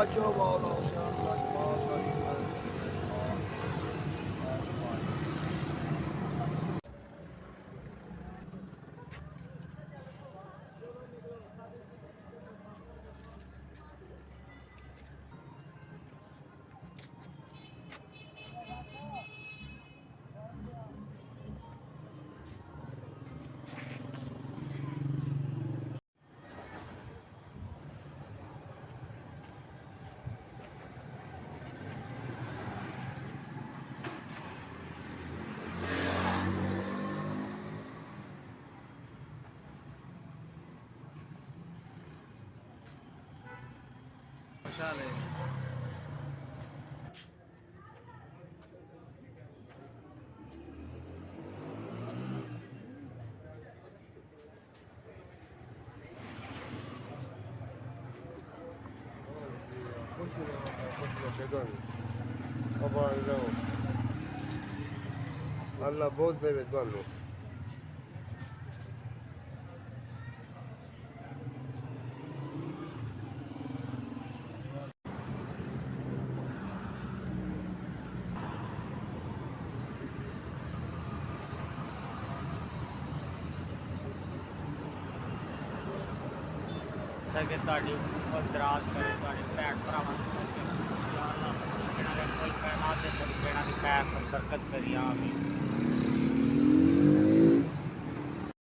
Acaba olacak bazıları. Şale. Allah ਬਹੁਤ ਦੇਵੇ ਤੁਹਾਨੂੰ ਕਿ ਤੁਹਾਡੀ ਉਮਰ ਦਰਾਜ਼ ਕਰੇ, ਤੁਹਾਡੇ ਭੈਣ ਭਰਾਵਾਂ ਨੂੰ ਇਹਨਾਂ ਦੇ ਕੋਈ ਕਹਿਣਾ ਤੇ ਇਹਨਾਂ ਦੀ ਪੈਰ ਬਰਕਤ ਕਰੀ ਆਮੀਨ।